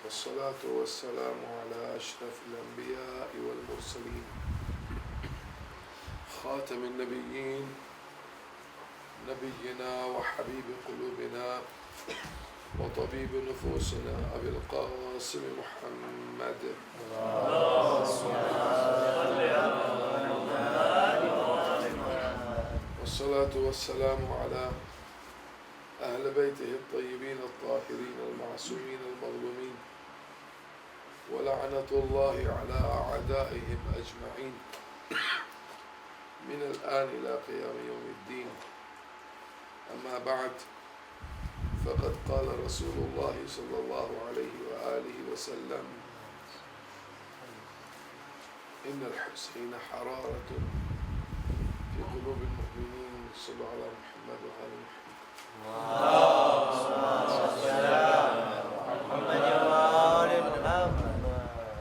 والصلاة والسلام على أشرف الأنبياء والمرسلين خاتم النبيين نبينا وحبيب قلوبنا وطبيب نفوسنا أبي القاسم محمد والصلاة والسلام على أهل بيته الطيبين الطاهرين المعصومين المظلومين ولعنة الله على أعدائهم أجمعين من الآن إلى قيام يوم الدين. أما بعد، فقد قال رسول الله صلى الله عليه وآله وسلم: إن الحسين حرارة في قلوب المؤمنين. صلوا على محمد وآل محمد.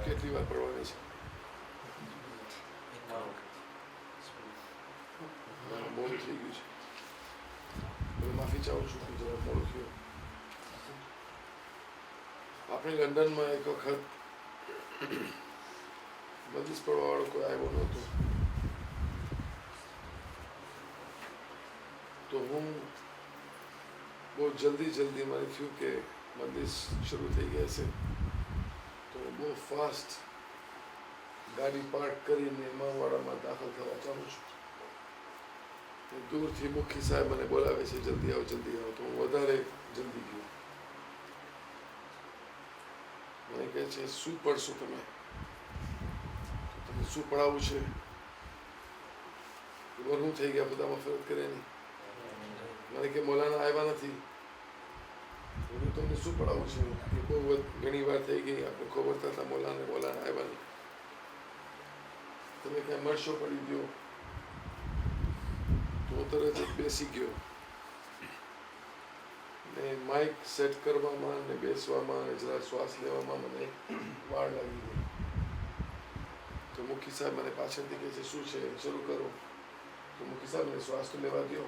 કેટલી વાર પડવાની છે? બહુ થઈ ગયું છે. હવે માફી ચાહું છું કે જરા મોડું થયું. આપણે લંડનમાં એક વખત મજલિસ પડવાવાળો કોઈ આવ્યો નહોતો, તો હું બહુ જલ્દી મને થયું કે મજલિસ શરૂ થઈ ગયા છે, તો બહુ ફાસ્ટ ગાડી પાર્ક કરીને ઇમામવાડામાં દાખલ થવા ચાલું છું. દૂરથી મુખી સાહેબ મને બોલાવે છે, જલ્દી આવો. તો હું વધારે જલ્દી ગયો. મને કહે છે, શું પડશો તમે? તમે શું પડાવવું છે? વરનું થઈ ગયા, બધામાં ફરક કરે નહીં. મને કે મૌલાના આવ્યા નથી. હું તમને શું પડાવું છે કે બહુ ઘણી વાર થઈ ગઈ, આપણે ખબર થતા મૌલાના આવ્યા નહીં. તમે ક્યાં મળશો પડી ગયો? તો હું તરત જ બેસી ગયો ને માઇક સેટ કરવામાં ને બેસવામાં ને જરા શ્વાસ લેવામાં મને વાર લાગી ગઈ. તો મુખી સાહેબ મને પાછળથી કહે છે, શું છે, શરૂ કરો. તો મુખી સાહેબ મને શ્વાસ તો લેવા દો.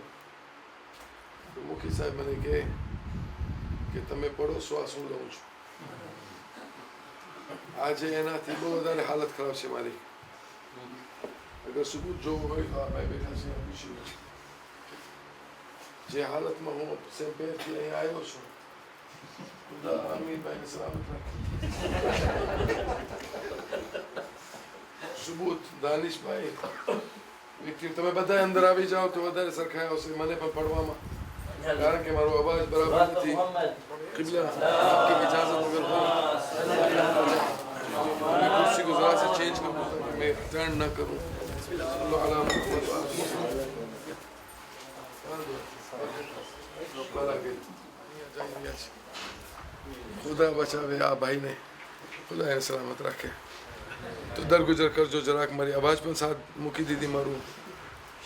તો મુખી સાહેબ મને કહે કે તમે પડો, શ્વાસ હું લઉં છું. આજે એનાથી બહુ વધારે હાલત ખરાબ છે મારી. અગર સબૂત જોવું હોય તો આ ભાઈ બેઠા છે, પૂછ્યું જે હાલતમાં હું સેમ્પેરથી અહીંયા આવ્યો છું. અમીરભાઈને સલામત રાખે. સબૂત દાનિશભાઈ વિક્ટિમ, તમે બધા અંદર આવી જાઓ તો વધારે સરખાઈ આવશે મને પણ પડવામાં, કારણ કે મારો અવાજ બરાબર નથી. કિબલા की इजाजत अगर हो मैं कुर्सी को जरा से चेंज कर दूँ ताकि मैं टर्न ना करूँ. खुदा बचावे आ भाई ने, खुदा એને સલામત રાખે. તો દરગુજર કરજો જરાક, મારી અવાજ પણ સાથ મૂકી દીધી મારું.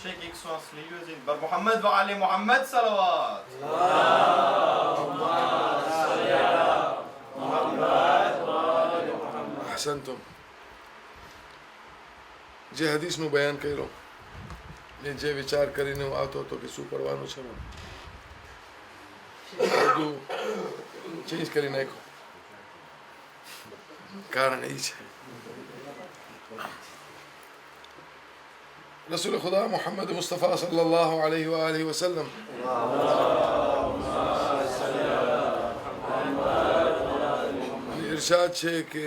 शेख एक श्वास लीजिए जी. बर मोहम्मद व आले मोहम्मद सलवात. અહસનતુમ. જે હદીસનું બયાન કર્યો, જે વિચાર કરીને હું આવતો હતો કે શું પડવાનું છે, બધું ચેન્જ કરી નાખ્યું. કારણ એ છે रसूल खुदा मोहम्मद मुस्तफ़ा सल्लल्लाहु अलैहि वालैहि वसल्लम इरशाद છે કે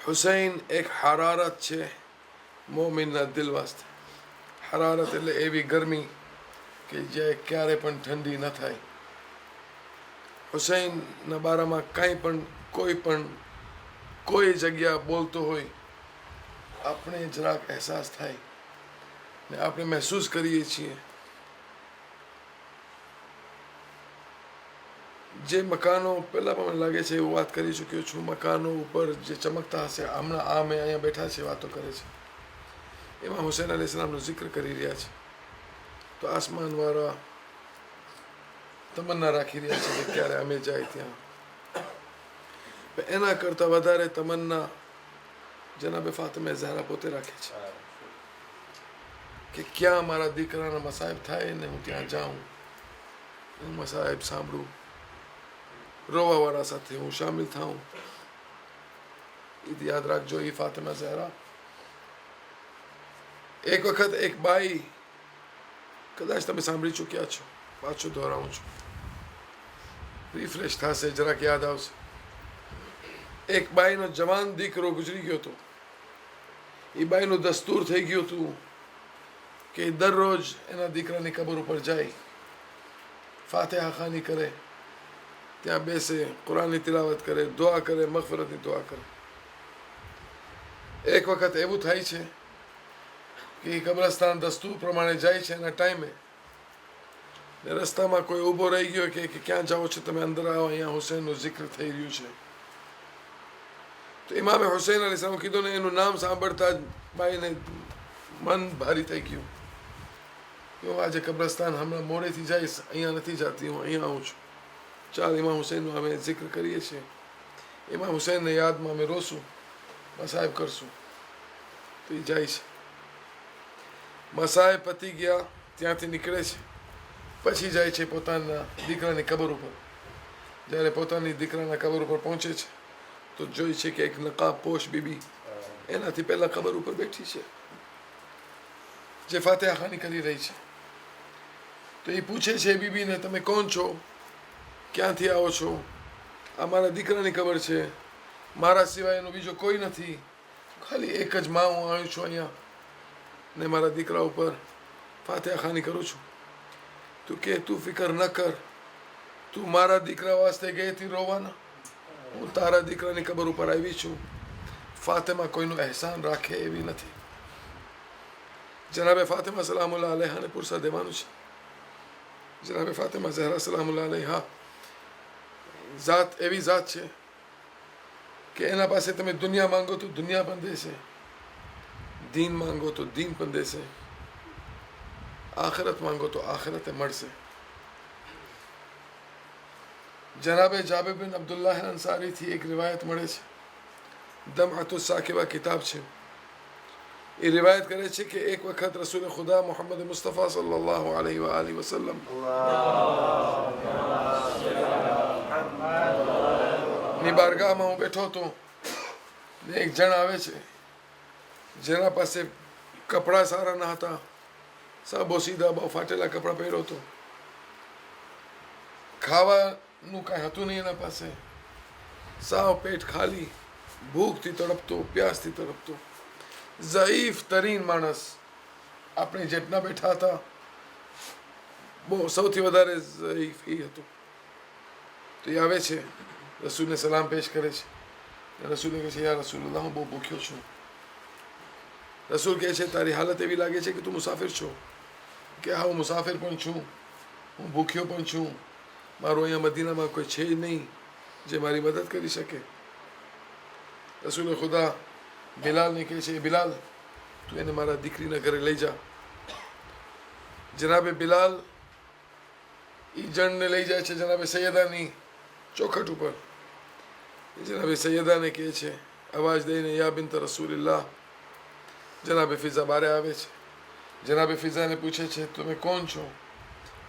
હુસૈન એક હરારત છે મોમિનના દિલ વાસ્તે. હરારત એટલે એવી ગરમી કે જે ક્યારે પણ ઠંડી ન થાય. હુસૈનના બારામાં કાંઈ પણ કોઈ જગ્યા બોલતો હોય આપણે જરાક અહેસાસ થાય ને આપણે મહેસૂસ કરીએ છીએ જે મકાનો પહેલાં પણ મને લાગે છે એવું વાત કરી ચૂક્યો છું મકાનો ઉપર જે ચમકતા હશે હમણાં આ મેં અહીંયા બેઠા છે વાતો કરે છે એમાં હુસૈન અલી ઇસ્લામનો જિક્ર કરી રહ્યા છે તો આસમાનવાળા તમન્ના રાખી રહ્યા છે કે ક્યારે અમે જાય ત્યાં એના કરતાં વધારે તમન્ના જનાબે ફાતિમા ઝહરા પોતે રાખે છે કે ક્યાં મારા દીકરાના મસાહેબ થાય ને હું ત્યાં જાઉં હું મસાહેબ સાંભળું રોવાવાળા સાથે હું શામિલ થાઉં યાદ રાખજો એ ફાતિમા ઝહરા એક વખત એક બાઈ કદાચ તમે સાંભળી ચૂક્યા છો પાછું દોહરાવું છું રિફ્રેશ થશે જરાક યાદ આવશે એક બાઈનો જવાન દીકરો ગુજરી ગયો હતો એ બાઈનું દસ્તુર થઈ ગયું હતું કે દરરોજ એના દીકરાની કબર ઉપર જાય ફાતિહા ખાની કરે ત્યાં બેસે કુરાનની તિલાવત કરે દુઆ કરે મગફિરતની દુઆ કરે એક વખત એવું થાય છે કે એ કબ્રસ્તાન દસ્તુર પ્રમાણે જાય છે એના ટાઈમે ને રસ્તામાં કોઈ ઊભો રહી ગયો કે ક્યાં જાઓ છો તમે અંદર આવો અહીંયા હુસૈનનું જિક્ર થઈ રહ્યું છે તો ઇમામે હુસૈન અલી ઇસ્લામ કીધું ને એનું નામ સાંભળતા જ બાઈને મન ભારી થઈ ગયું કે હું આજે કબ્રસ્તાન હમણાં મોડેથી જઈશ અહીંયા નથી જતી હું અહીંયા આવું છું ચાલ ઇમામ હુસૈનનું અમે જિક્ર કરીએ છીએ ઇમામ હુસૈનને યાદમાં અમે રોશું મસાહેબ કરશું તો એ જાય છે મસાહેબ પતી ગયા ત્યાંથી નીકળે છે પછી જાય છે પોતાના દીકરાની કબર ઉપર જ્યારે પોતાની દીકરાના કબર ઉપર પહોંચે છે તો જોઈ છે કે એક નકાબ પોશ બીબી એનાથી પહેલાં કબર ઉપર બેઠી છે જે ફાતિહા ખાની કરી રહી છે તો એ પૂછે છે બીબીને તમે કોણ છો ક્યાંથી આવો છો આ મારા દીકરાની ખબર છે મારા સિવાય એનો બીજો કોઈ નથી ખાલી એક જ માં હું આવ્યો છું અહીંયા ને મારા દીકરા ઉપર ફાતિહા ખાની કરું છું તું કે તું ફિકર ન કર તું મારા દીકરા વાસ્તે ગઈ હતી રોવાના હું તારા દીકરાની કબર ઉપર આવી છું ફાતિમા કોઈનું અહેસાન રાખે એવી નથી જનાબે ફાતિમા સલામુલ્લાહ અલૈહાને પુરસા દેવાનું છે જનાબે ફાતિમા ઝહરા સલામુલ્લાહ અલૈહા ઝાત એવી ઝાત છે કે એના પાસે તમે દુનિયા માંગો તો દુનિયા પણ દેશે દીન માંગો તો દીન પણ દેશે આખિરત માંગો તો આખિરતે મળશે જનાબે જાબિર બિન અબ્દુલ્લાહ અંસારીથી એક રિવાયત મળે છે દમઅતુ સાકિબા કિતાબ છે એ રિવાયત કરે છે કે એક વખત રસૂલ ખુદા મોહમ્મદ મુસ્તફા સલ્લલ્લાહુ અલૈહિ વ આલિહિ વસલ્લમ ની બારગાહમાં હું બેઠો હતો ને એક જણ આવે છે જેના પાસે કપડાં સારા ન હતા સાબો સીધા બહુ ફાટેલા કપડાં પહેર્યો હતો ખાવાનું કાંઈ હતું નહીં એના પાસે સાવ પેટ ખાલી ભૂખથી તડપતો પ્યાસથી તડપતો ઝઈફ તરીન માણસ આપણે જેટલા બેઠા હતા બહુ સૌથી વધારે ઝઈફ એ હતો તો એ આવે છે રસૂલને સલામ પેશ કરે છે રસૂલે કહે છે યા રસૂલુલ્લાહ હું બહુ ભૂખ્યો છું રસૂલ કહે છે તારી હાલત એવી લાગે છે કે તું મુસાફિર છો કે હા હું મુસાફિર પણ છું હું ભૂખ્યો પણ છું મારું અહીંયા મદીનામાં કોઈ છે નહીં જે મારી મદદ કરી શકે રસૂલ ખુદા બિલાલને કહે છે બિલાલ તું એને મારા દીકરીના ઘરે લઈ જા જનાબે બિલાલ એ જણને લઈ જાય છે જનાબે સૈયદાની ચોખટ ઉપર જનાબે સૈયદાને કહે છે અવાજ દઈને યા બિનત રસૂલિલ્લાહ જનાબે ફિઝા બારે આવે છે જનાબે ફિઝાને પૂછે છે તમે કોણ છો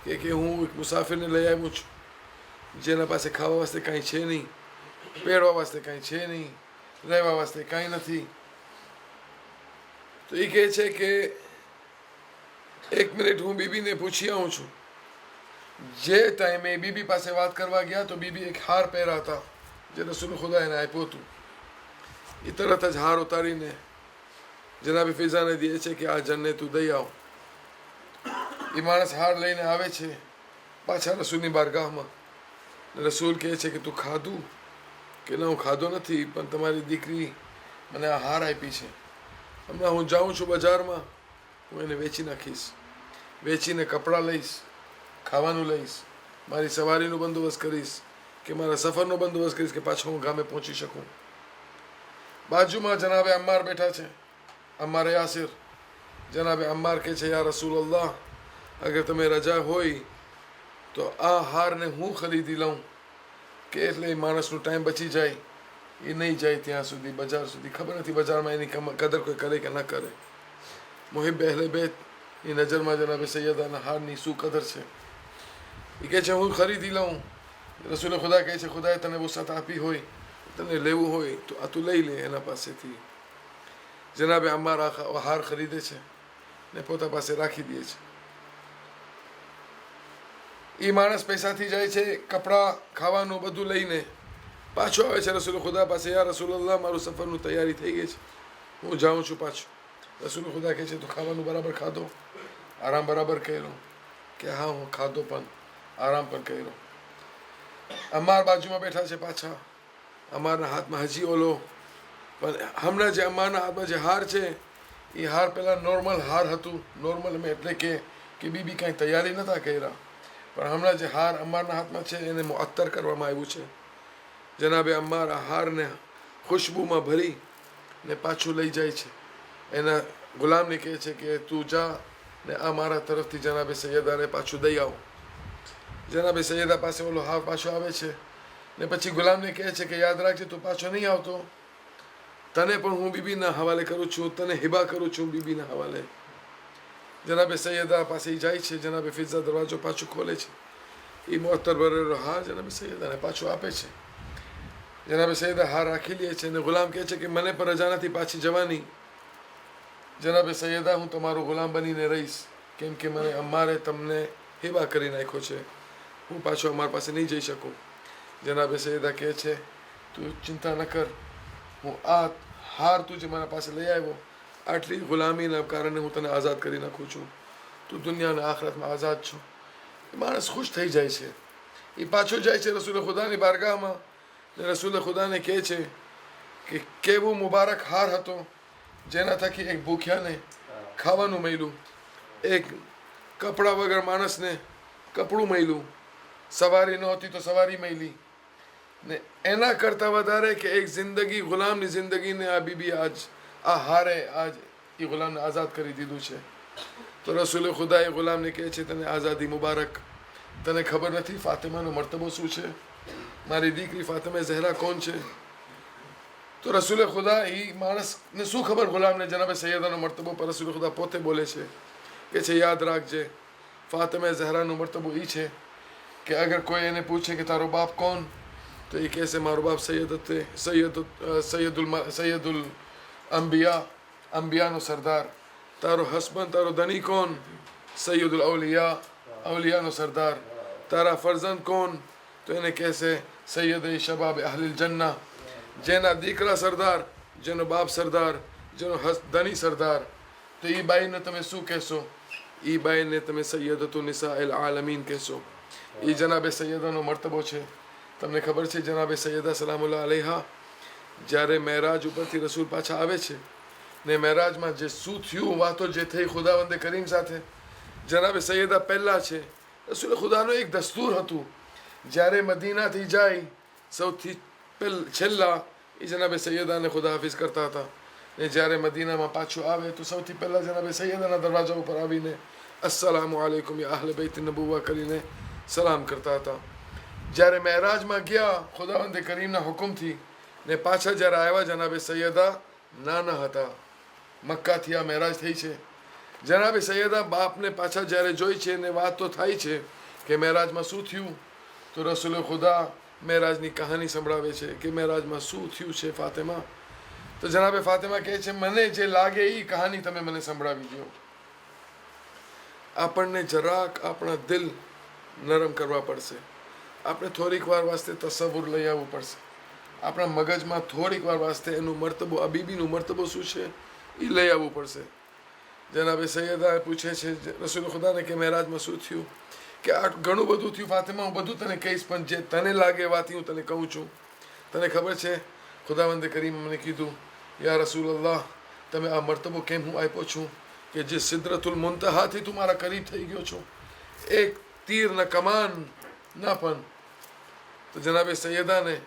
કે હું એક મુસાફિરને લઈ આવ્યો છું જેના પાસે ખાવા વાસ્તે કાંઈ છે નહીં પહેરવા વાસ્તે કાંઈ છે નહીં રહેવા વાસ્તે કાંઈ નથી તો એ કહે છે કે એક મિનિટ હું બીબીને પૂછી આવું છું જે ટાઈમે બીબી પાસે વાત કરવા ગયા તો બીબી એક હાર પહેર્યા હતા જે રસૂલ ખુદા એને આપ્યું હતું એ તરત જ હાર ઉતારીને જનાબે ફિઝાને દે છે કે આ જણને તું દઈ આવ એ માણસ હાર લઈને આવે છે પાછા રસૂલની બારગાહમાં રસૂલ કહે છે કે તું ખાધું કે ના હું ખાધો નથી, પણ તમારી દીકરી મને આ હાર આપી છે, હમણાં હું જાઉં છું બજારમાં, હું એને વેચી નાખીશ, વેચીને કપડાં લઈશ, ખાવાનું લઈશ, મારી સવારીનો બંદોબસ્ત કરીશ, કે મારા સફરનો બંદોબસ્ત કરીશ કે પાછો હું ગામે પહોંચી શકું. બાજુમાં જનાબે અમ્માર બેઠા છે, અમ્માર યાસિર. જનાબે અમ્માર કહે છે, યા રસૂલલ્લાહ, અગર તમે રજા હોય તો આ હારને હું ખરીદી લઉં, કે એટલે માણસનો ટાઈમ બચી જાય, એ નહીં જાય ત્યાં સુધી બજાર સુધી. ખબર નથી બજારમાં એની કદર કોઈ કરે કે ન કરે. મુહિબ અહલે બેત એ નજરમાં જનાબે સૈયદાના હારની શું કદર છે. એ કહે છે હું ખરીદી લઉં. રસૂલ ખુદા કહે છે ખુદાએ તને વસત આપી હોય, તને લેવું હોય તો આ તું લઈ લે એના પાસેથી. જનાબે અમ્માર આ હાર ખરીદે છે ને પોતા પાસે રાખી દે છે. એ માણસ પૈસાથી જાય છે, કપડાં ખાવાનું બધું લઈને પાછો આવે છે રસૂલ ખુદા પાસે. યા રસૂલલ્લાહ, મારું સફરનું તૈયારી થઈ ગઈ છે, હું જાઉં છું પાછો. રસૂલ ખુદા કહે છે તો ખાવાનું બરાબર ખાધો, આરામ બરાબર કર્યો? કે હા હું ખાધો પણ આરામ પણ કર્યો. અમ્માર બાજુમાં બેઠા છે પાછા. અમ્મારના હાથમાં હજી ઓલો, પણ હમણાં જે અમ્મારના હાથમાં જે હાર છે એ હાર પહેલાં નોર્મલ હાર હતું. નોર્મલ એટલે કે બીબી કાંઈ તૈયારી નહોતા કર્યા, પણ હમણાં જે હાર અમ્મારના હાથમાં છે એને મુઅત્તર કરવામાં આવ્યું છે. જનાબે અમ્માર આ હારને ખુશ્બુમાં ભરી ને પાછું લઈ જાય છે. એના ગુલામને કહે છે કે તું જા ને આ મારા તરફથી જનાબે સૈયદાને પાછું દઈ આવો. જનાબે સૈયદા પાસે ઓલો હાર પાછો આવે છે ને પછી ગુલામને કહે છે કે યાદ રાખજે તું પાછો નહીં આવતો, તને પણ હું બીબીના હવાલે કરું છું, તને હિબા કરું છું બીબીના હવાલે. જનાબે સૈયદા પાસે જાય છે. જનાબે ફિઝા દરવાજો પાછો ખોલે છે. એ મુઅત્તર ભરેલો હાર જનાબે સૈયદાને પાછો આપે છે. જનાબે સૈયદા હાર રાખી લે છે અને ગુલામ કહે છે કે મને પણ રજા નથી પાછી જવાની. જનાબે સૈયદા, હું તમારો ગુલામ બનીને રહીશ, કેમ કે મને અમ્મારે તમને હિબા કરી નાખ્યો છે, હું પાછો અમારા પાસે નહીં જઈ શકું. જનાબે સૈયદા કહે છે તું ચિંતા ન કર, હું આ હાર તું જે મારા પાસે લઈ આવ્યો, આટલી ગુલામીના કારણે હું તને આઝાદ કરી નાખું છું, તું દુનિયાના આખરાતમાં આઝાદ છો. એ માણસ ખુશ થઈ જાય છે. એ પાછો જાય છે રસૂલ ખુદાની બારગાહમાં ને રસૂલ ખુદાને કહે છે કે કેવો મુબારક હાર હતો, જેના થકી એક ભૂખ્યાને ખાવાનું મળ્યું, એક કપડા વગર માણસને કપડું મળ્યું, સવારી નહોતી તો સવારી મળી, ને એના કરતાં વધારે કે એક જિંદગી ગુલામની જિંદગીને આ બીબી આ હારે આજ એ ગુલામને આઝાદ કરી દીધું છે. તો રસૂલ ખુદા એ ગુલામને કહે છે તને આઝાદી મુબારક. તને ખબર નથી ફાતિમાનો મર્તબો શું છે? મારી દીકરી ફાતિમા ઝહરા કોણ છે? તો રસૂલ ખુદા એ માણસને શું ખબર ગુલામને જનાબે સૈયદાનો મર્તબો? પર રસૂલ ખુદા પોતે બોલે છે કે યાદ રાખજે ફાતિમા ઝહરાનો મર્તબો એ છે કે અગર કોઈ એને પૂછે કે તારો બાપ કોણ, તો એ કહેશે મારો બાપ સૈયદુલ અંબિયાનો સરદાર. તારો હસબન્ડ તારો ધણી કોણ? સૈયદુલ અવલિયાનો સરદાર. તારા ફરઝંદ કોણ? તો એને કહેશે સૈયદ શબાબ અહલિલ જન્ના. જેના દીકરા સરદાર, જેનો બાપ સરદાર, જેનો ધણી સરદાર, તો એ બાઈને તમે શું કહેશો? એ બાઈને તમે સૈયદતુ નિસા અલ આલમીન કહેશો. એ જનાબે સૈયદાનો મર્તબો છે. તમને ખબર છે જનાબે સૈયદા સલામુલ્લાહ અલૈહા જ્યારે મેરાજ ઉપરથી રસૂલ પાછા આવે છે ને મેરાજમાં જે શું થયું, વાતો જે થઈ ખુદાવંદે કરીમ સાથે, જનાબે સૈયદા પહેલાં છે. રસૂલ ખુદાનું એક દસ્તુર હતું, જ્યારે મદીનાથી જાય સૌથી છેલ્લા એ જનાબે સૈયદાને ખુદા હાફિઝ કરતા હતા, ને જ્યારે મદીનામાં પાછું આવે તો સૌથી પહેલાં જનાબે સૈયદાના દરવાજા ઉપર આવીને અસ્સલામુ અલૈકુમ યા અહલે બેત નબુવા કરીને સલામ કરતા હતા. જ્યારે મહેરાજમાં ગયા ખુદાવંદે કરીમના હુકમથી ને પાછા જ્યારે આવ્યા જનાબે સૈયદા નાના હતા. મક્કાથી આ મહેરાજ થઈ છે. જનાબે સૈયદા બાપને પાછા જ્યારે જોઈ છે ને વાત તો થાય છે કે મહેરાજમાં શું થયું, તો રસૂલ ખુદા મહેરાજની કહાની સંભળાવે છે કે મહેરાજમાં શું થયું છે ફાતિમા. તો જનાબે ફાતિમા કહે છે મને જે લાગે એ કહાની તમે મને સંભળાવી દો. આપણને જરાક આપણા દિલ નરમ કરવા પડશે. આપણે થોડીક વાર વાસ્તે તસવ્વુર લઈ આવવું પડશે. આપણા મગજમાં થોડીક વાર વાસ્તે એનું મર્તબો, આ બીબીનું મર્તબો શું છે એ લઈ આવવું પડશે. જનાબે સૈયદા પૂછે છે રસૂલ ખુદાને કે મહેરાજમાં શું થયું? કે આ ઘણું બધું થયું ફાતિમા, હું બધું તને કહીશ, પણ જે તને લાગે વાતી હું તને કહું છું. તને ખબર છે ખુદાવંદે કરીમ મને કીધું યા રસૂલ અલ્લાહ તમે આ મર્તબો કેમ હું આપ્યો છું કે જે સિદ્રતુલ મુંતહાથી તું મારા કરીબ થઈ ગયો છો, એક તીર ન કમાન ના પણ. તો જનાબે સૈયદાને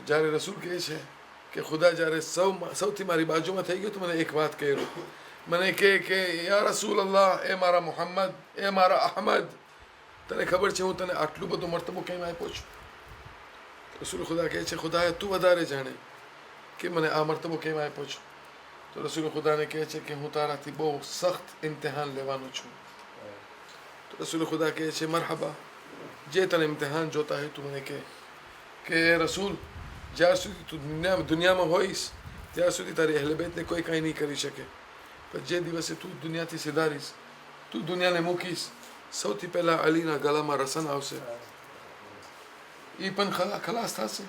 જ્યારે રસૂલ કહે છે કે ખુદા જ્યારે સૌથી મારી બાજુમાં થઈ ગયો તો મને એક વાત કહેલો, મને કે યા રસૂલ અલ્લાહ, એ મારા મુહમ્મદ, એ મારા અહમદ, તને ખબર છે હું તને આટલું બધું મર્તબો કેમ આપ્યો છું? રસૂલ ખુદા કહે છે ખુદાએ તું વધારે જાણે કે મને આ મર્તબો કેમ આપ્યો છું. તો રસૂલ ખુદાને કહે છે કે હું તારાથી બહુ સખ્ત ઇમ્તિહાન લેવાનો છું. તો રસૂલ ખુદા કહે છે મરહબા, જે તને ઇમ્તિહાન જોતા હોય તું મને કે રસૂલ, જ્યાર સુધી તું દુનિયામાં હોઈશ ત્યાર સુધી તારી અહેલ બેતને કોઈ કાંઈ નહીં કરી શકે, પણ જે દિવસે તું દુનિયાથી સિધારીશ, તું દુનિયાને મૂકીશ, સૌથી પહેલાં અલીના ગળામાં રસન આવશે, એ પણ ખલાસ થશે.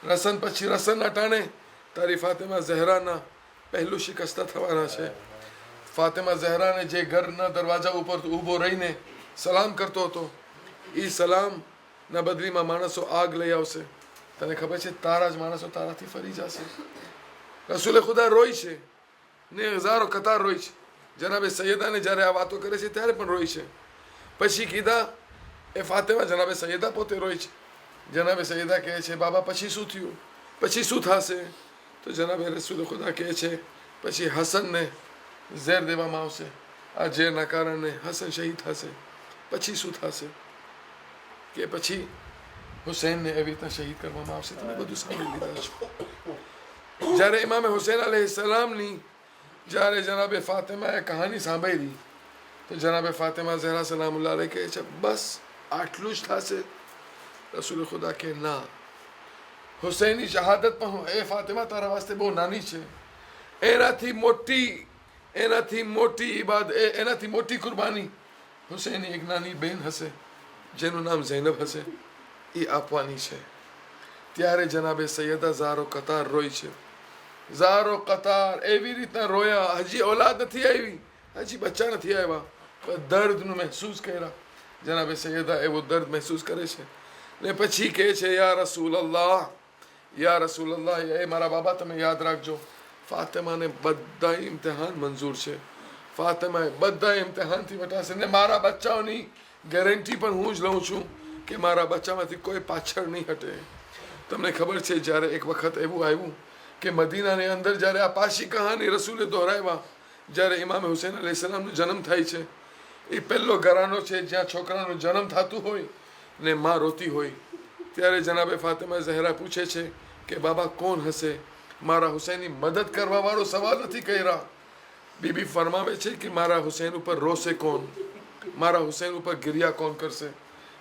રસન પછી રસનના ટાણે તારી ફાતિમા ઝહરાના પહેલું શિકસ્તા થવાના છે. ફાતિમા ઝહરાને જે ઘરના દરવાજા ઉપર ઊભો રહીને સલામ કરતો હતો, એ સલામના બદલીમાં માણસો આગ લઈ આવશે. તને ખબર છે તારા જ માણસો તારાથી ફરી જશે. રસૂલે ખુદા રોય છે ને હજારો કતાર રોય છે. જનાબે સૈયદાને જ્યારે આ વાતો કરે છે ત્યારે પણ રોય છે. પછી કીધા એ ફાતિમા, જનાબે સૈયદા પોતે રોય છે. જનાબે સૈયદા કહે છે બાબા પછી શું થયું, પછી શું થશે? તો જનાબે રસૂલ ખુદા કહે છે પછી હસનને ઝેર દેવામાં આવશે, આ ઝેરના કારણે હસન શહીદ થશે. પછી શું થશે કે પછી હુસૈનને એવી રીતના શહીદ કરવામાં આવશે. તમે બધું સાંભળી લીધા છો. જ્યારે ઇમામે હુસૈન અલૈહિસ્સલામની જ્યારે જનાબે ફાતિમાએ કહાની સાંભળી તો જનાબે ફાતિમા ઝહરા સલામુલ્લાહ અલૈહ કહે છે બસ આટલું જ થશે? રસૂલ ખુદા કે ના, હુસૈનની શહાદત પણ એ ફાતિમા તારા વાસ્તે બહુ નાની છે, એનાથી મોટી કુરબાની હુસૈનની એક નાની બેન હશે જેનું નામ ઝૈનબ હશે, એ આપવાની છે. ત્યારે જનાબે સૈયદા ઝારો કતાર રોય છે. ઝારો કતાર એવી રીતના રોયા, હજી ઓલાદ નથી આવી, હજી બચ્ચા નથી આવ્યા, પણ દર્દનું મહેસૂસ કર્યા. જનાબે સૈયદા એવો દર્દ મહેસૂસ કરે છે ને પછી કહે છે યા રસૂલ અલ્લાહ, યા રસૂલ અલ્લાહ, એ મારા બાબા તમે યાદ રાખજો ફાતિમાને બધા ઇમ્તિહાન મંજૂર છે, ફાતિમાએ બધા ઇમ્તિહાનથી વટાશે ને મારા બચ્ચાઓની ગેરંટી પણ હું જ લઉં છું કે મારા બચ્ચામાંથી કોઈ પાછળ નહીં હટે. તમને ખબર છે જ્યારે એક વખત એવું આવ્યું કે મદીનાની અંદર જ્યારે આ પાછી કહાની રસૂલે દોહરાવ્યા, જ્યારે ઇમામ હુસૈન અલૈહિસ્સલામનો જન્મ થાય છે, એ પહેલો ઘરાનો છે જ્યાં છોકરાનો જન્મ થતું હોય ને માં રોતી હોય. ત્યારે જનાબે ફાતિમા ઝહરા પૂછે છે કે બાબા કોણ હશે, મારા હુસૈનની મદદ કરવાવાળો સવાલ નથી કર્યા. બીબી ફરમાવે છે કે મારા હુસૈન ઉપર રોશે કોણ, મારા હુસૈન ઉપર ગિરિયા કોણ કરશે?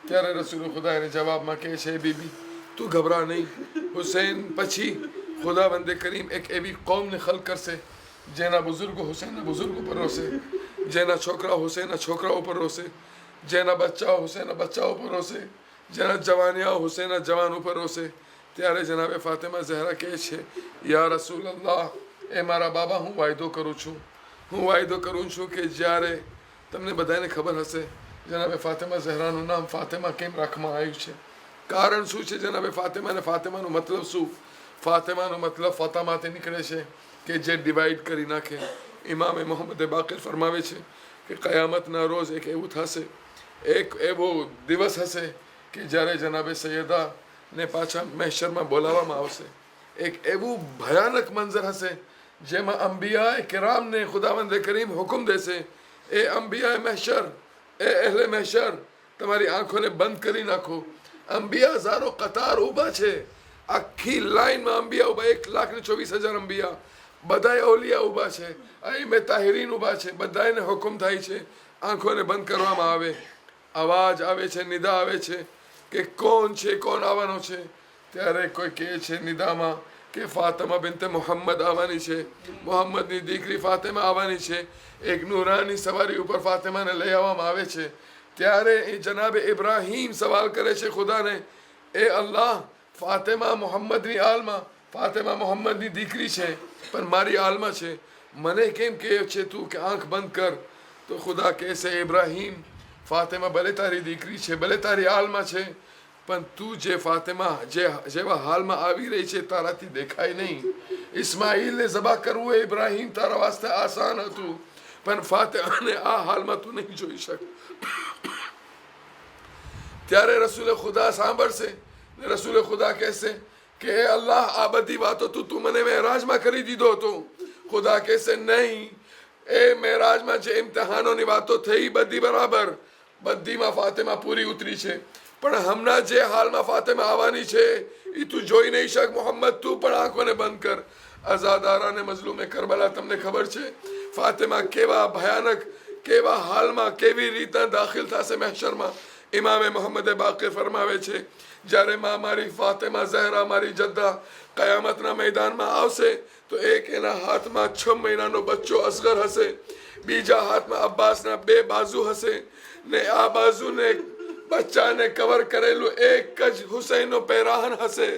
ત્યારે રસૂલ ખુદા એને જવાબમાં કહે છે બીબી તું ગભરા નહીં, હુસૈન પછી ખુદાવંદે કરીમ એક એવી કૌમને ખલ્ક કરશે જેના બુઝુર્ગો હુસૈનના બુઝુર્ગ ઉપર રોશે, જેના છોકરાઓ હુસૈનના છોકરાઓ ઉપર રોશે, જેના બચ્ચાઓ હુસૈનના બચ્ચાઓ ઉપર રોશે, જેના જવાનિયાઓ હુસૈનના જવાન ઉપર રોશે. ત્યારે જનાબે ફાતિમા ઝહરા કહે છે યા રસૂલ અલ્લાહ, એ મારા બાબા હું વાયદો કરું છું કે જ્યારે તમને બધાને ખબર હશે જનાબે ફાતિમા ઝહરાનું નામ ફાતિમા કેમ રાખવામાં આવ્યું છે, કારણ શું છે જનાબે ફાતિમાનો મતલબ શું? ફાતિમાનો મતલબ ફાતિમાથી નીકળે છે કે જે ડિવાઈડ કરી નાખે. ઇમામે મોહમ્મદ બાકર ફરમાવે છે કે કયામતના રોજ એક એવું થશે, એક એવો દિવસ હશે કે જ્યારે જનાબે સૈયદાને પાછા મહેશરમાં બોલાવવામાં આવશે. એક એવું ભયાનક મંજર હશે જેમાં અંબિયાએ કિરામને ખુદાવંદ કરીમ હુકમ દેશે એ અંબિયાએ મહેશર, એ અહેલે મહેશર તમારી આંખોને બંધ કરી નાખો. અંબિયા ઝારો કતાર ઊભા છે, આખી લાઈનમાં અંબિયા ઊભા, 1,24,000 અંબિયા, બધાય ઓલિયા ઊભા છે, અઈમે તાહિરીન ઊભા છે, બધાને હુકમ થાય છે આંખોને બંધ કરવામાં આવે. અવાજ આવે છે, નિદા આવે છે કે કોણ છે, કોણ આવવાનો છે? ત્યારે કોઈ કહે છે નિદામાં કે ફાતિમા બિનતે મોહમ્મદ આવવાની છે, મોહમ્મદની દીકરી ફાતિમા આવવાની છે. એક નૂરાની સવારી ઉપર ફાતિમાને લઈ આવવામાં આવે છે. ત્યારે એ જનાબે ઇબ્રાહીમ સવાલ કરે છે ખુદાને, એ અલ્લાહ ફાતિમા મોહમ્મદની આલમાં, ફાતિમા મોહમ્મદની દીકરી છે પણ મારી આલમાં છે, મને કેમ કહે છે તું કે આંખ બંધ કર? તો ખુદા કહેશે ઇબ્રાહીમ ફાતિમા ભલે તારી દીકરી છે, ભલે તારી આલમાં છે, પણ તું જે ફાતિમા જેવા હાલમાં આવી રહી છે તારાથી દેખાય નહીં. ઇસ્માઈલને ઝબા કરવું એ ઇબ્રાહીમ તારા વાસ્તે આસાન હતું, પણ ફાતિમાને આ હાલમાં તું નહીં જોઈ શક. ત્યારે રસૂલે ખુદા સાંભળશે ને રસૂલે ખુદા કહેશે કે હે અલ્લાહ, આ બધી વાતો તું મને મેરાજમાં કરી દીધો હતો. ખુદા કહેશે નહીં, એ મેરાજમાં જે ઇમ્તિહાનોની વાતો થઈ બધી બરાબર, બધીમાં ફાતિમા પૂરી ઉતરી છે, પણ હમણાં જે હાલમાં ફાતિમા આવવાની છે એ તું જોઈ નહીં શક. મોહમ્મદ, તું પણ આંખોને બંધ કર. અઝાદારા ને મઝલૂમે કરબલા, તમને ખબર છે ફાતિમા કેવા ભયાનક, કેવા હાલમાં, કેવી રીતના દાખિલ થશે મહેશરમાં. ઇમામે મોહમ્મદ બાકર ફરમાવે છે, જ્યારે મારી ફાતિમા ઝહરા, મારી જદ્દા કયામતના મેદાનમાં આવશે તો એક એના હાથમાં 6 મહિનાનો બચ્ચો અસગર હશે, બીજા હાથમાં અબ્બાસના 2 બાજુ હશે, ને આ બાજુને બચ્ચાને કવર કરેલું એક જ હુસૈનનો પહેરાહન હશે,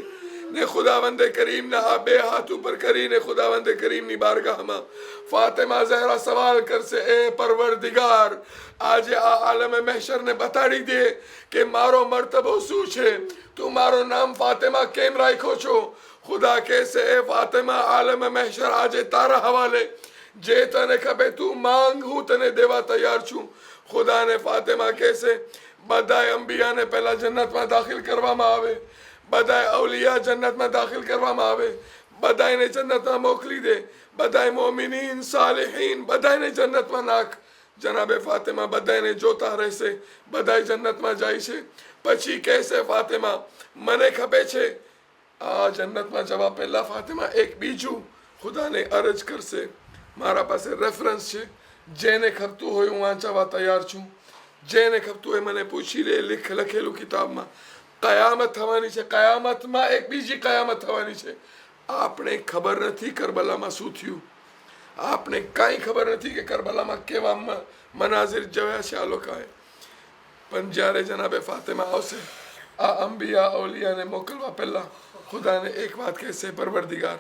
ને ખુદાવંદે કરીમના આ 2 હાથ ઉપર કરીને ખુદાવંદે કરીમની બારગાહમાં ફાતિમા ઝહરા સવાલ કરશે, એ પરવરદિગાર, આજે આ આલમે મહેશરને બતાડી દે કે મારો મર્તબો શું છે, તું મારું નામ ફાતિમા કેમ રાખ્યો છો. ખુદા કહેશે, એ ફાતિમા, આલમે મહેશર આજે તારા હવાલે, જે તને ખપે તું માંગ, હું તને દેવા તૈયાર છું. ખુદાને ફાતિમા કહેશે, બધાય અંબિયાને પહેલા જન્નતમાં દાખિલ કરવામાં આવે, બધાય અવલિયા જન્નતમાં દાખિલ કરવામાં આવે, બધાયને જન્નતમાં મોકલી દે, બધાય મોમિનીન સાલિહીન બધાયને જન્નતમાં નાખ. જનાબે ફાતિમા બધાયને જોતા રહેશે, બધાય જન્નતમાં જાય છે. પછી કહેશે ફાતિમા, મને ખપે છે. આ જન્નતમાં જવા પહેલા ફાતિમા એક બીજું ખુદાને અરજ કરશે, મારા પાસે રેફરન્સ છે, જેને ખપતું હોય હું વાંચવા તૈયાર છું, જેને ખપતું હોય મને પૂછી લે. લખેલું કિતાબમાં કયામત થવાની છે, કયામતમાં એક બીજી કયામત થવાની છે. આપણે ખબર નથી કરબલામાં શું થયું, આપણે કાંઈ ખબર નથી કે કરબલામાં કેવા મનાઝિર જોયા છે આ લોકોએ. પણ જ્યારે જનાબે ફાતિમા આવશે, આ અંબિયા અવલિયાને મોકલવા પહેલા ખુદાને એક વાત કહેશે, પરવરદિગાર,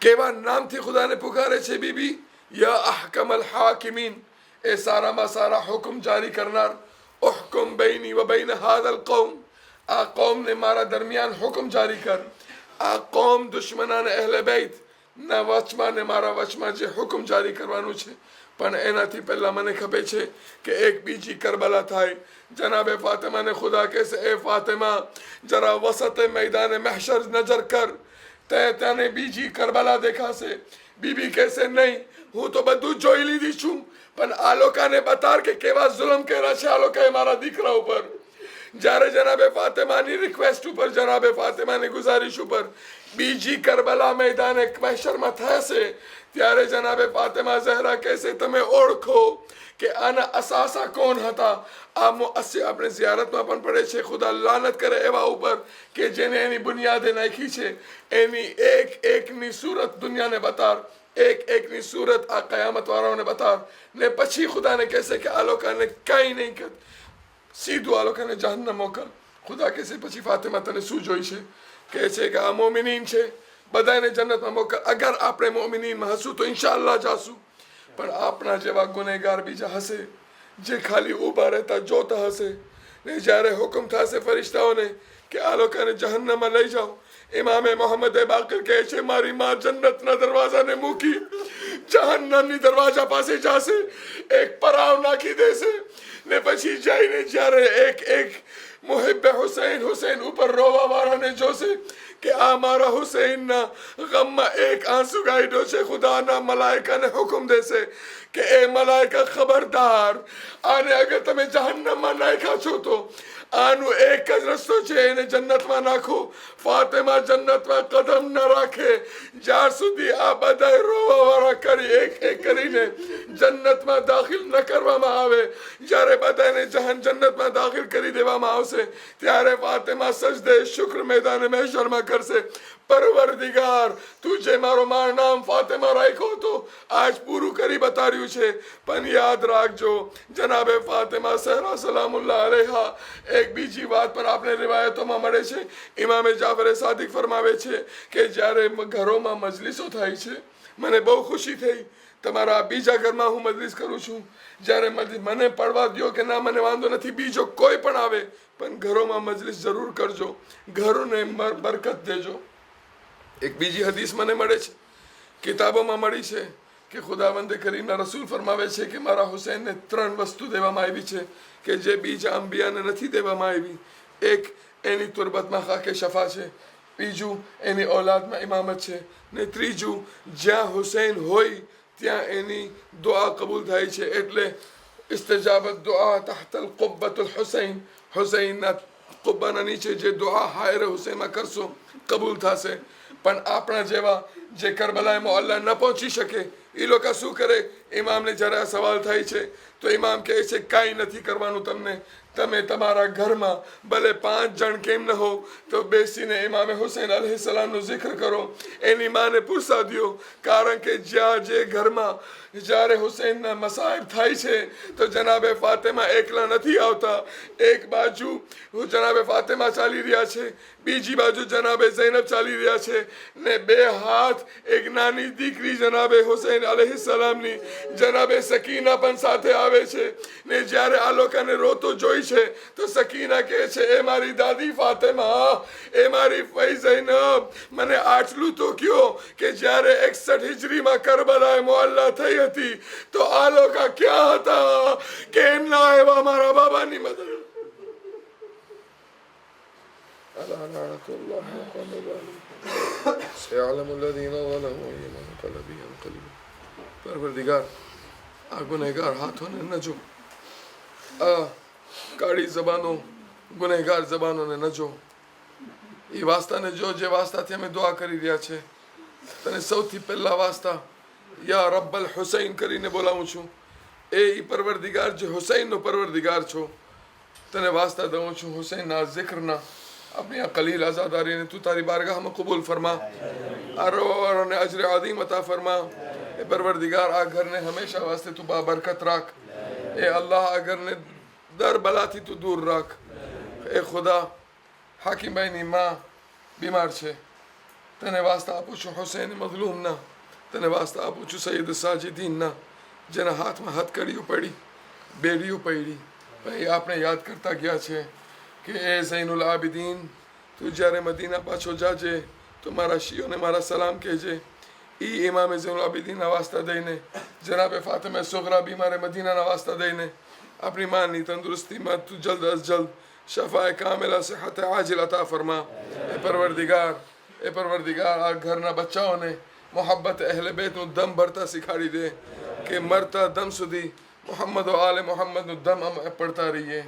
કેવા નામથી ખુદાને પુકારે છે બીબી, યા અહકમલ હાકિમીન, એ સારામાં સારા હુકમ જારી કરનાર. ઉહકુમ બૈની વ બૈન હાદલ કૌમ, આ કૌમને મારા દરમિયાન હુકમ જારી કર. આ કૌમ દુશ્મનાને અહેલે બેત ના વચમાં ને મારા વચમાં જે હુકમ જારી કરવાનું છે, પણ એનાથી પહેલા મને ખબર છે કે એક બીજી કરબલા થાય. જનાબે ફાતિમાને ખુદા કહેશે, એ ફાતિમા, જરા વસતે મેદાને મહેશર નજર કર, તને બીજી કરબલા દેખાશે. બીબી કહેશે, નહીં, હું તો બધું જોઈ લીધી છું, પણ આ લોકોને બતાર કે કેવા જુલમ કર્યા છે આ લોકોએ મારા દીકરા ઉપર. જ્યારે જનાબે ફાતિમાની રિક્વેસ્ટ ઉપર, જનાબે ફાતિમાની ગુજારિશ ઉપર બીજી કરબલા મેદાને મહેશરમાં થશે, ત્યારે જનાબે ફાતિમા ઝહરા કહેશે, તમે ઓળખો કે આના અસાસા કોણ હતા. આ મુઅસ્સિસ આપણે ઝિયારતમાં પણ પડે છે, ખુદા લાનત કરે એવા ઉપર કે જેને એની બુનિયાદે નાખી છે. એની એકની સૂરત દુનિયાને બતાર, એકની સૂરત આ કયામત વાળાઓને બતાર, ને પછી ખુદાને કહેશે કે આ લોકોને કાંઈ નહીં કર, સીધું આ લોકોને જહન્નમ મોકલ. ખુદા કહેશે, પછી ફાતિમા તને શું જોઈ છે? કહે છે કે આ મોમિનીન છે, બધાને જન્નતમાં મોકલ. અગર આપણે મોમિનીનમાં હશું તો ઇન્શાઅલ્લાહ જાશું, પણ આપણા જેવા ગુનેગાર બીજા હશે જે ખાલી ઊભા રહેતા જોતા હશે, ને જ્યારે હુકમ થશે ફરિશ્તાઓને કે આ લોકોને જહન્નમમાં લઈ જાઓ, ઇમામે મોહમ્મદ બાકર કહે છે, મારી માં જન્નતના દરવાજાને મૂકી જહન્નમની દરવાજા પાસે જશે, એક પરાવ નાખી દેશે, ને પછી જઈને જ્યારે એક મુહિબ્બે હુસૈન ઉપર રોવા વાળાને જોશે કે આ મારા હુસૈનના ગમમાં એક આંસુ ગાયડો છે, ખુદાના મલાઈકાને હુકમ દેશે કે એ મલાઈકા, ખબરદાર, આને અગર તમે જહન્નમમાં નાખ્યા છો તો આનું એક જ રસ્તો છે, એને જન્નતમાં નાખો. ફાતિમા જન્નતમાં કદમ ન રાખે જ્યાર સુધી આ બધા રોવા વાળા કરી એક કરીને જન્નતમાં દાખિલ ન કરવામાં આવે. જ્યારે બધાને જન્નતમાં દાખિલ કરી દેવામાં આવશે ત્યારે ફાતિમા સજદે શુક્ર મેદાને મહેશરમાં કરશે, પરવરદિગાર તું જે મારો નામ ફાતિમા રાખ્યો હતો આજ પૂરું કરી બતાવ્યું છે, પણ યાદ રાખજો જનાબે ફાતિમા સહરા સલામુલ્લાહ અલૈહા એક બીજી વાત પર આપણે રિવાયતોમાં મળે છે. ઇમામે જાફર સાદિક ફરમાવે છે કે જ્યારે ઘરોમાં મજલિસો થાય છે મને બહુ ખુશી થઈ. તમારા બીજા ઘરમાં હું મજલિસ કરું છું, જ્યારે મને પડવા દો કે ના મને વાંધો નથી, બીજો કોઈ પણ આવે પણ ઘરોમાં મજલિસ જરૂર કરજો, ઘરોને બરકત દેજો. એક બીજી હદીસ મને મળે છે, કિતાબોમાં મળી છે કે ખુદાવંદે કરીમના રસૂલ ફરમાવે છે કે મારા હુસૈનને 3 વસ્તુ દેવામાં આવી છે કે જે બીજા અંબિયાને નથી દેવામાં આવી. એક એની તુરબતમાં ખાકે શફા છે, બીજું એની ઔલાદમાં ઇમામત છે, ને ત્રીજું જ્યાં હુસૈન હોય ત્યાં એની દુઆ કબૂલ થાય છે. એટલે ઇસ્તિજાબત દુઆ તહતલ કુબ્બતુલ હુસૈન, હુસૈનના કુબ્બાના નીચે જે દુઆ હાયરે હુસૈનમાં કરશો કબૂલ થશે. પણ આપણા જેવા જે કરબલાએ મોહલ્લા ન પહોંચી શકે એ લોકો શું કરે, ઇમામને જ્યારે આ સવાલ થાય છે તો ઇમામ કહે છે કાંઈ નથી કરવાનું તમને, તમે તમારા ઘરમાં ભલે 5 જણ કેમ ન હો તો બેસીને ઇમામે હુસૈન અલૈહિસ્સલામનું જિક્ર કરો, એની માને પુરસા દો. કારણ કે જ્યાં જે ઘરમાં જ્યારે હુસૈનના મસાઇબ થાય છે તો જનાબે ફાતિમા એકલા નથી આવતા. એક બાજુ જનાબે ફાતિમા ચાલી રહ્યા છે, બીજી બાજુ જનાબે ઝૈનબ ચાલી રહ્યા છે, ને 2 હાથ એક નાની દીકરી જનાબે હુસૈન અલૈહિસ્સલામની જનાબે સકીના પણ સાથે આવે છે. ને જ્યારે આ લોકોને રોતો જોઈ છે તો સકીના કહે છે એ મારી દાદી ફાતિમા, એ મારી ફઈ ઝૈનબ, મને આટલું તો કયો કે જ્યારે 61 હિજરીમાં કરબલાએ મોહલ્લા થઈ હતી તો આ લોકો ક્યાં હતા, કેમ ના આવ્યા મારા બાબાની મદદ. પરવરદિગાર આ ગુનેગાર હાથોને ન જો, આ કાળી જબાનો ગુનેગાર જબાનોને ન જો, એ વાસ્તાને જો જે વાસ્તાથી અમે દુઆ કરી રહ્યા છે. તને સૌથી પહેલા વાસ્તા યા રબ્બલ હુસૈન કરીને બોલાવું છું. એ પરવરદિગાર જે હુસૈનનો પરવરદિગાર છો, તને વાસ્તા દઉં છું હુસૈનના જિક્રના. अपनी कलील आज़ादारी ने तू तारी बारगाह में कबूल फरमा, आरो ने अजर आदीम अता फरमा. ए परवरदिगार आ घर ने हमेशा वास्ते तू बाबरकत राख. ए अल्लाह आ घर ने दर बला थी तू दूर राख. ए खुदा हाकिम भाईनी माँ बीमार છે, તને વાસ્તા આપું છું હુસૈન મઝલૂમના, તને વાસ્તા આપું છું સૈયદ સાજિદીનના, જેના હાથમાં હથકડીઓ પડી, બેડીઓ પડી. ભાઈ આપણે યાદ કરતા ગયા છે કે એ ઝૈનુલ આબિદીન તું જ્યારે મદીના પાછો જાજે તો મારા શિયોને મારા સલામ કહેજે. ઈ ઇમામે ઝૈનુલ આબિદીનના વાસ્તા દઈને, જનાબે ફાતિમા સુગરા બીમારે મદીનાના વાસ્તા દઈને આપણી માની તંદુરસ્તીમાં તું જલ્દ અઝ જલ્દ શફાએ કામિલા સેહત આજિલ અતા ફરમા. એ પરવરદિગાર આ ઘરના બચ્ચાઓને મોહબ્બત અહેલે બેતનું દમ ભરતા શીખાડી દે કે મરતા દમ સુધી મોહમ્મદ વ આલે મોહમ્મદનું દમ અમે પડતા રહીએ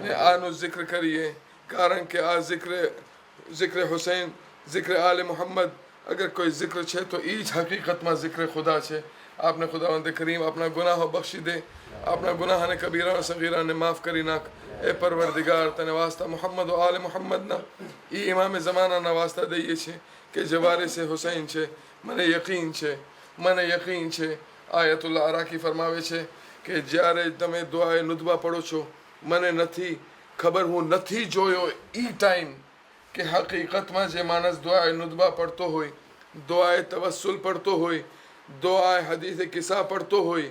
ને આનું જિક્ર કરીએ. કારણ કે આ જિક્ર હુસૈન, જિક્ર આલે મોહમ્મદ અગર કોઈ જિક્ર છે તો એ જ હકીકતમાં જિક્ર ખુદા છે. આપને ખુદાવંદ કરીમ આપણા ગુનાહો બક્ષી દે, આપણા ગુનાહને કબીરા સગીરાને માફ કરી નાખ. એ પરવરદિગાર તને વાસ્તા મોહમ્મદ વ આલે મોહમ્મદના એ ઇમામે ઝમાનાના વાસ્તા દઈએ છીએ કે જે વારિસે હુસૈન છે. મને યકીન છે આયતુલ્લાહ અરાકી ફરમાવે છે કે જ્યારે તમે દુઆએ નુદબા પડો છો, મને નથી ખબર, હું નથી જોયો એ ટાઈમ કે હકીકતમાં જે માણસ દુઆએ નુદબા પડતો હોય, દુઆએ તવસ્સુલ પડતો હોય, દુઆએ હદીસે કિસ્સા પડતો હોય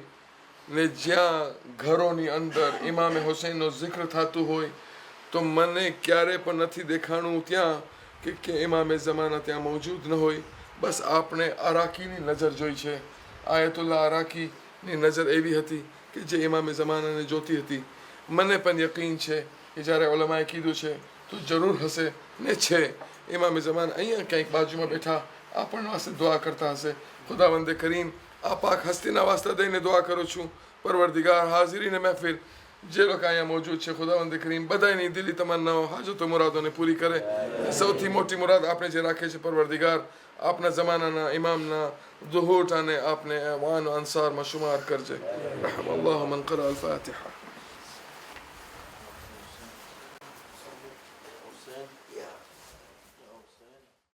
ને જ્યાં ઘરોની અંદર ઇમામે હુસૈનનો જિક્ર થતું હોય તો મને ક્યારે પણ નથી દેખાણું ત્યાં કે ઇમામે ઝમાના ત્યાં મોજૂદ ન હોય. બસ આપણે અરાકીની નજર જોઈ છે. આયતુલ્લાહ અરાકીની નજર એવી હતી કે જે ઇમામે ઝમાનાને જોતી હતી. મને પણ યકીન છે કે જ્યારે ઉલમાએ કીધું છે તો જરૂર હશે ને છે. ઇમામે ઝમાના અહીંયા ક્યાંક બાજુમાં બેઠા આપણ વાસ્તે દુઆ કરતા હશે. ખુદાવંદે કરીમ આ પાક હસ્તીના વાસ્તા દઈને દુઆ કરું છું. પરવરદિગાર હાજરીને મહેફિલ જે લોકો અહીંયા મોજૂદ છે, ખુદાવંદ કરીમ બધાની દિલી તમન્નાઓ હાજતો મુરાદોને પૂરી કરે. સૌથી મોટી મુરાદ આપણે જે રાખે છે પરવરદિગાર આપના જમાનાના ઇમામના ઝુહૂર અને આપને અવાન અંસારમાં શુમાર કરજે. રહમ અલ્લાહ મન qara al-Fatiha.